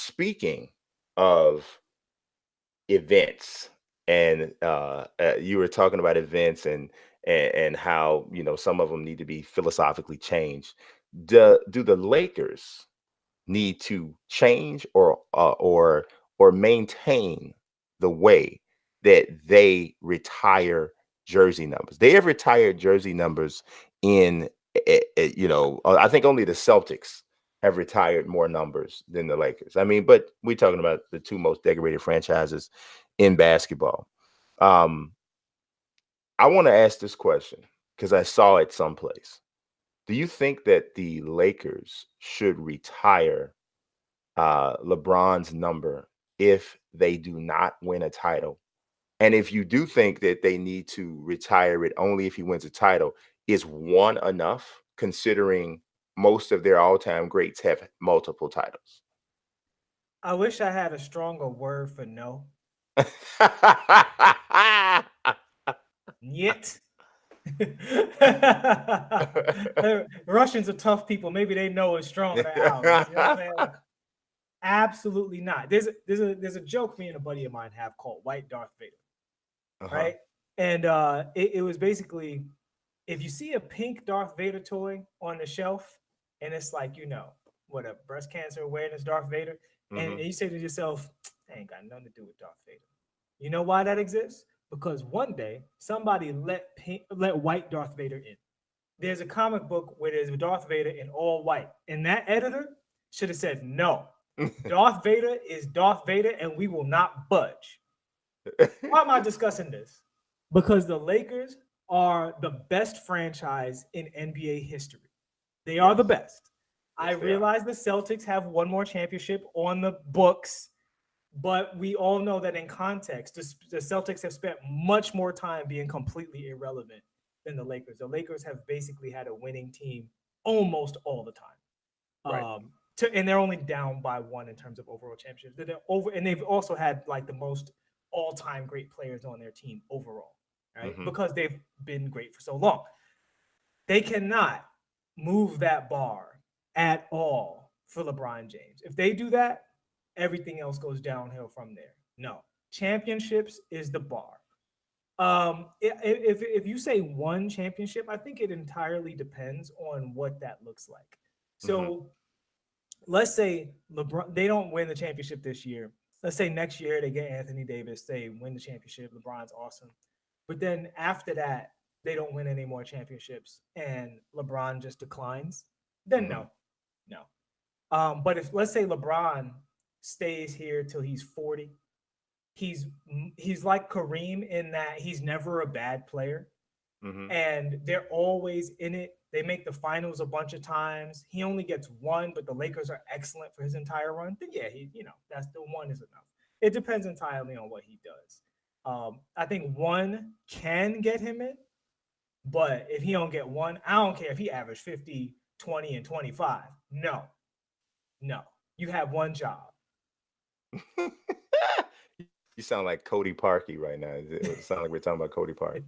speaking of events, and you were talking about events and how some of them need to be philosophically changed. Do the Lakers need to change or maintain the way that they retire jersey numbers? They have retired jersey numbers in I think only the Celtics have retired more numbers than the Lakers. I mean, but we're talking about the two most decorated franchises in basketball. Um, I want to ask this question because I saw it someplace. Do you think that the Lakers should retire LeBron's number if they do not win a title? And if you do think that they need to retire it only if he wins a title, is one enough considering most of their all-time greats have multiple titles? I wish I had a stronger word for no. Yet. Russians are tough people. Maybe they know it's stronger than ours. You know what I'm saying? Like, absolutely not. There's a joke me and a buddy of mine have called White Darth Vader, Uh-huh. right? And it was basically, if you see a pink Darth Vader toy on the shelf, and it's like, what, a breast cancer awareness Darth Vader, and Mhm. you say to yourself, "I ain't got nothing to do with Darth Vader." You know why that exists? Because one day somebody let white Darth Vader in. There's a comic book where there's Darth Vader in all white, and that editor should have said, "No, Darth Vader is Darth Vader, and we will not budge." Why am I discussing this? Because the Lakers are the best franchise in NBA history. They are the Yes. best. I Yes, they are. realize the Celtics have one more championship on the books, but we all know that in context, the Celtics have spent much more time being completely irrelevant than the Lakers. The Lakers have basically had a winning team almost all the time. Right. And they're only down by one in terms of overall championships. They're over, and they've also had like the most all-time great players on their team overall, right? Mhm. Because they've been great for so long. They cannot move that bar at all for LeBron James. If they do that, everything else goes downhill from there. No, championships is the bar. If you say one championship, I think it entirely depends on what that looks like. Mhm. So let's say LeBron, they don't win the championship this year. Let's say next year they get Anthony Davis, they win the championship. LeBron's awesome, but then after that they don't win any more championships, and LeBron just declines. Then Mhm. no. But if, let's say, LeBron stays here till he's 40, he's he's like Kareem in that he's never a bad player, Mhm. and they're always in it. They make the finals a bunch of times. He only gets one, but the Lakers are excellent for his entire run. Then yeah, that's the one is enough. It depends entirely on what he does. I think one can get him in, but if he don't get one, I don't care if he averaged 50, 20, and 25. No, no. You have one job. You sound like Cody Parkey right now. It sound like we're talking about Cody Park.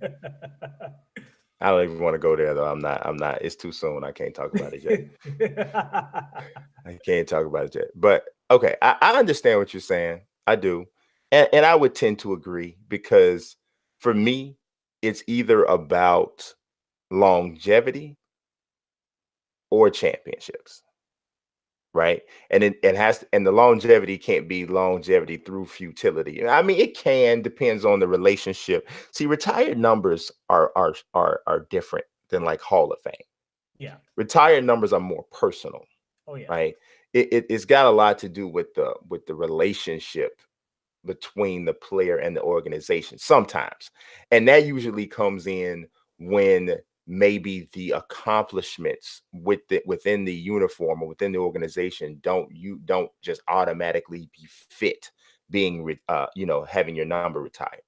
I don't even want to go there though. I'm not. It's too soon. I can't talk about it yet. I can't talk about it yet. But okay, I understand what you're saying. I do. And I would tend to agree because for me, it's either about longevity or championships, right? And it has and the longevity can't be longevity through futility. I mean, it can, depends on the relationship. See, retired numbers are different than like Hall of Fame. Yeah. Retired numbers are more personal, Oh yeah. right? It's got a lot to do with the relationship between the player and the organization sometimes. And that usually comes in when maybe the accomplishments within the uniform or within the organization don't just automatically befit being having your number retired.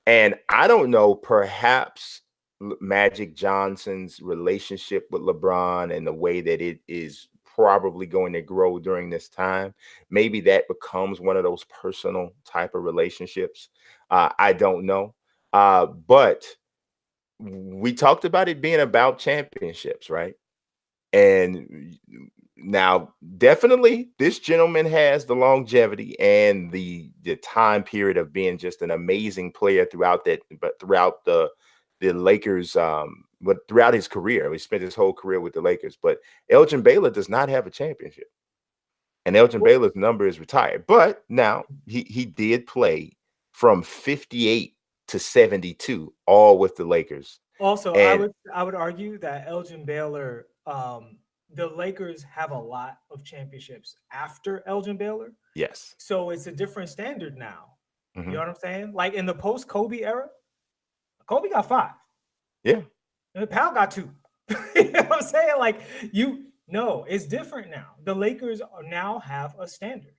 And I don't know, perhaps Magic Johnson's relationship with LeBron and the way that it is probably going to grow during this time, maybe that becomes one of those personal type of relationships. I don't know. But we talked about it being about championships, right? And Now, definitely, this gentleman has the longevity and the time period of being just an amazing player throughout that, but throughout the Lakers, but throughout his career, he spent his whole career with the Lakers. But Elgin Baylor does not have a championship, and Elgin Well, Baylor's number is retired. But now he did play from 58 to 72, all with the Lakers. also, And I would argue that Elgin Baylor, the Lakers have a lot of championships after Elgin Baylor, yes, so it's a different standard now. You know hmm what I'm saying? Like in the post Kobe era, Kobe got 5, yeah, and Powell got 2. You know what I'm saying? Like no, it's different now. The Lakers now have a standard.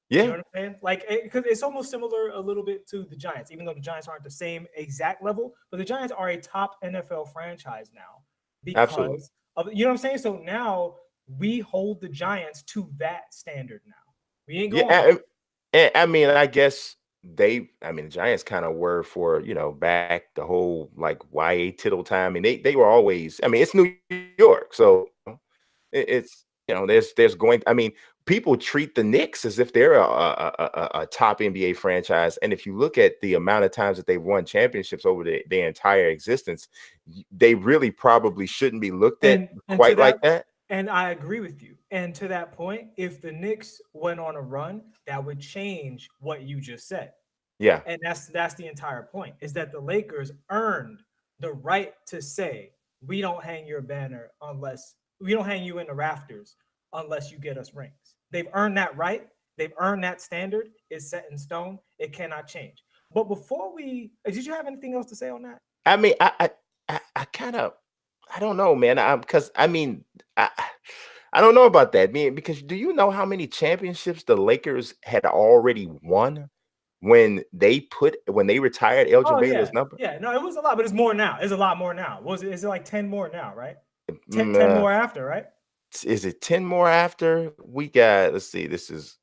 You know yeah, what I'm saying? Like, because it's almost similar a little bit to the Giants, even though the Giants aren't the same exact level, but the Giants are a top NFL franchise now absolutely. because of, you know what I'm saying? So now we hold the Giants to that standard now. We ain't going up. Yeah, and I mean, I guess I mean, the Giants kind of were for, back the whole like YA tittle time, and they were always. I mean, it's New York, so it's there's going. I mean, people treat the Knicks as if they're a top NBA franchise, and if you look at the amount of times that they've won championships over their entire existence, they really probably shouldn't be looked at And to quite that, like that. and I agree with you. And to that point, if the Knicks went on a run, that would change what you just said. Yeah, And that's the entire point, is that the Lakers earned the right to say, we don't hang your banner unless we don't hang you in the rafters unless you get us rings. They've earned that right. They've earned that standard. It's set in stone. It cannot change. But before did you have anything else to say on that? I mean, I kind of, I don't know, man. Because I mean, I don't know about that, man. Because do you know how many championships the Lakers had already won when they retired Elgin Oh yeah, Baylor's number? yeah. No, it was a lot, but it's more now. It's a lot more now. Was it? Is it like 10 more now? Right? 10, Mm, 10 more after, right? is it 10 more after? We got, let's see, this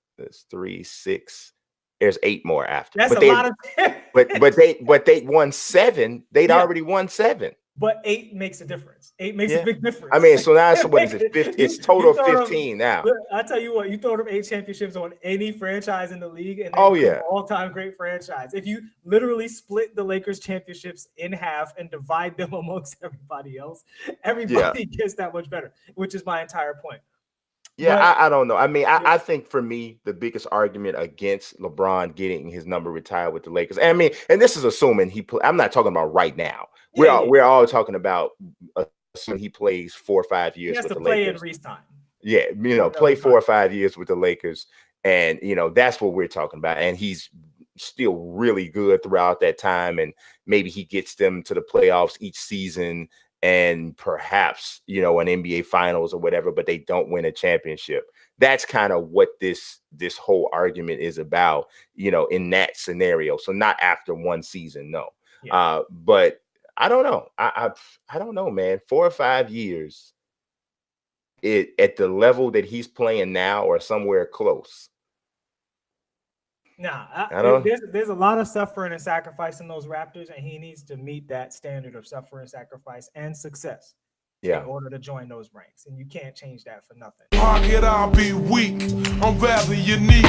3, 6. There's 8 more after. That's But a lot of. they won 7. They'd Yeah, already won 7. but 8 makes a difference. 8 makes a Yeah. big I difference. mean, so now, so what is it? 50, it's total You of throw them. 15 now. Look, I tell you what, you throw them 8 championships on any franchise in the league, and they Oh become yeah. all-time great franchise. If you literally split the Lakers championships in half and divide them amongst everybody else, Yeah. everybody gets that much better, which is my entire point. Yeah, But I don't know. I mean, yeah, I think for me, the biggest argument against LeBron getting his number retired with the Lakers, and I mean, and this is assuming I'm not talking about right now. yeah, We're all talking about assuming he plays 4 or 5 he years has with to the play and Lakers. re-sign. Yeah, play Another 4 or contract. 5 years with the Lakers, and that's what we're talking about. And he's still really good throughout that time, and maybe he gets them to the playoffs each season, and perhaps an NBA Finals or whatever, but they don't win a championship. That's kind of what this whole argument is about, in that scenario. So not after one season, no. Yeah. But I don't know. I don't know, man. 4 or 5 years at the level that he's playing now or somewhere close. Nah, I don't. there's a lot of suffering and sacrifice in those Raptors, and he needs to meet that standard of suffering, sacrifice, and success in Yeah. order to join those ranks. And you can't change that for nothing. Pocket, I'll be weak. I'm rather unique.